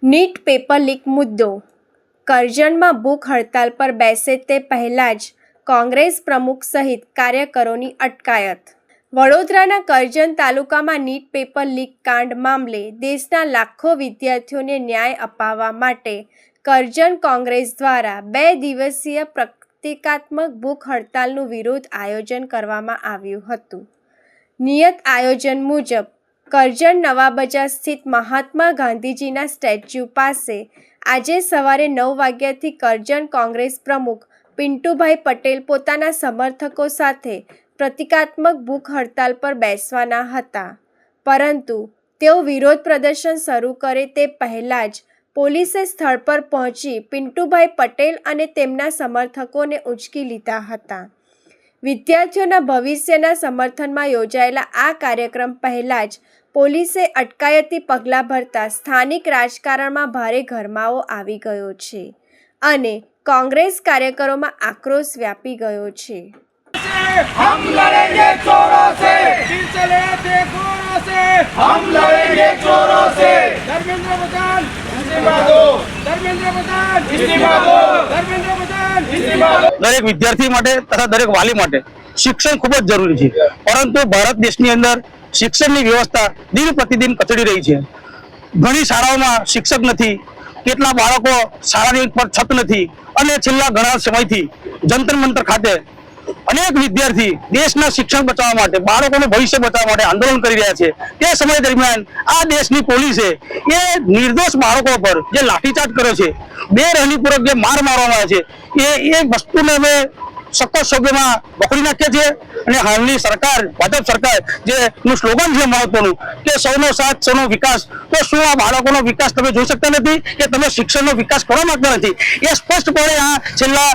NEET paper leak મુદ્દો કરજણમાં ભૂખ હડતાલ પર બેસે તે પહેલાં જ કોંગ્રેસ પ્રમુખ સહિત કાર્યકરોની અટકાયત। વડોદરાના કરજણ તાલુકામાં નીટ પેપર લીક કાંડ મામલે દેશના લાખો વિદ્યાર્થીઓને ન્યાય અપાવવા માટે કરજણ કોંગ્રેસ દ્વારા 2 દિવસીય પ્રતિકાત્મક ભૂખ હડતાલનું વિરોધ આયોજન કરવામાં આવ્યું હતું। નિયત આયોજન મુજબ કરજણ નવા બજાર સ્થિત મહાત્મા ગાંધીજીના સ્ટેચ્યુ પાસે આજે સવારે 9 વાગ્યાથી કરજણ કોંગ્રેસ પ્રમુખ પિન્ટુભાઈ પટેલ પોતાના સમર્થકો સાથે પ્રતિકાત્મક ભૂખ હડતાલ પર બેસવાના હતા, પરંતુ તેઓ વિરોધ પ્રદર્શન શરૂ કરે તે પહેલાં જ પોલીસે સ્થળ પર પહોંચી પિન્ટુભાઈ પટેલ અને તેમના સમર્થકોને ઉંચકી લીધા હતા। વિદ્યાર્થીઓના ભવિષ્યના સમર્થનમાં યોજાયેલા આ કાર્યક્રમ પહેલાં જ પોલીસે અટકાયતી પગલાં ભરતા સ્થાનિક રાજકારણમાં ભારે ગરમાવો આવી ગયો છે અને કોંગ્રેસ કાર્યકરોમાં આક્રોશ વ્યાપી ગયો છે। हम लड़ेंगे चोरों से, चले देखो से, हम लड़ेंगे चोरों से। धर्मेंद्र प्रधान इस्तीफा दो, धर्मेंद्र प्रधान इस्तीफा दो, धर्मेंद्र प्रधान इस्तीफा दो। दरेक विद्यार्थी माटे तथा दरेक वाली माटे शिक्षण खूब ज जरूरी है, परंतु भारत देशनी अंदर शिक्षणनी व्यवस्था दिन प्रतिदिन कचड़ी रही है। घणी शाळाओमां शिक्षक नथी, કેટલા બાળકો શાળાની પર છત નથી અને છેલ્લા ઘણા સમયથી જંતર મંતર ખાતે અનેક વિદ્યાર્થી દેશના શિક્ષણ બચાવવા માટે, બાળકોનું ભવિષ્ય બચાવવા માટે આંદોલન કરી રહ્યા છે। તે સમય દરમિયાન આ દેશની પોલીસે એ નિર્દોષ બાળકો પર જે લાઠીચાર્જ કર્યો છે, બેરહમીપૂર્વક જે માર મારવામાં આવે છે, એ વસ્તુને અમે સખત શબ્દોમાં પકડી નાખીએ છીએ। અને હાલની સરકાર, ભાજપ સરકાર જે નું સ્લોગન છે મહત્વનું કે સૌનો સાથ સૌનો વિકાસ, તો શું આ બાળકોનો વિકાસ તમે જોઈ શકતા નથી કે તમે શિક્ષણનો વિકાસ કરવા માંગતા નથી? એ સ્પષ્ટપણે આ છેલ્લા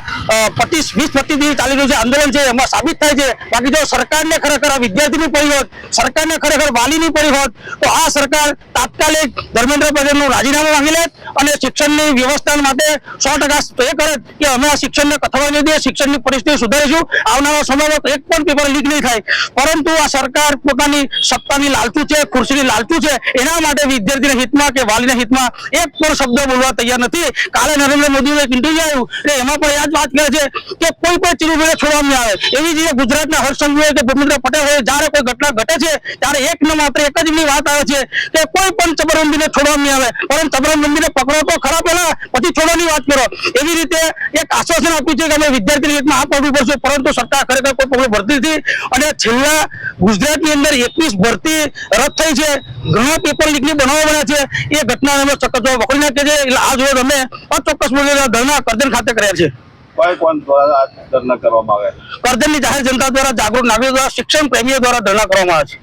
25-30 દિવસ ચાલી રહ્યું છે આંદોલન છે એમાં સાબિત થાય છે। બાકી જો સરકારને ખરેખર આ વિદ્યાર્થીની પડી હોત, સરકારને ખરેખર વાલીની પડી હોત, તો આ સરકાર તાત્કાલિક ધર્મેન્દ્ર પ્રધાનનું રાજીનામું માંગી લેત અને શિક્ષણની વ્યવસ્થા માટે 100% એ કરે કે અમે આ શિક્ષણને કથળવા નહીં દઈએ, શિક્ષણની પરિસ્થિતિ સુધારીશું। આવનારા સમયમાં એક પણ પેપર લીક નહીં થાય, પરંતુ આ સરકાર પોતાની સત્તાની લાલચુ છે, ખુરશીની લાલચુ છે, એના માટે વિદ્યાર્થીના હિતમાં કે વાલીના હિતમાં એક પણ શબ્દ બોલવા તૈયાર નથી। કાલે નરેન્દ્ર મોદીએ એક ઇન્ટરવ્યુ આવ્યું એટલે એમાં પણ યાદ વાત કરે છે કે કોઈ પણ ચીજને છોડવામાં આવે। એવી જ રીતે ગુજરાતના હર્ષસંઘવી કે ભૂપેન્દ્ર પટેલ હોય, જ્યારે કોઈ ઘટના ઘટે છે ત્યારે એક ન માત્ર એક જ એમની વાત આવે છે કે કોઈ પણ ચબરબંધીને છોડવામાં આવે, પરંતુ ચબરબંધીને પકડો તો ખરા પહેલા, પછી છોડવાની વાત કરો। એવી રીતે એક આશ્વાસન આપ્યું છે કે અમે વિદ્યાર્થીના હિતમાં આ પગલું ભરશું, પરંતુ સરકાર ખરેખર કોઈ પગલું ભરતી નથી। અને છેલ્લા ગુજરાતની અંદર 21 ભરતી રદ થઈ છે, ઘણા પેપર લીકની બનાવો બન્યા છે, એ ઘટના અમે ચોક્કસ વખોડી નાખીએ છીએ। એટલે આજ રોજ અમે અચોક્કસ ધરણા કરજણ ખાતે કર્યા છે। કોણ દ્વારા ધરણા કરવામાં આવે? કરજણની જાહેર જનતા દ્વારા, જાગૃત નાગરિકો દ્વારા, શિક્ષણ પ્રેમીઓ દ્વારા ધરણા કરવામાં આવે છે।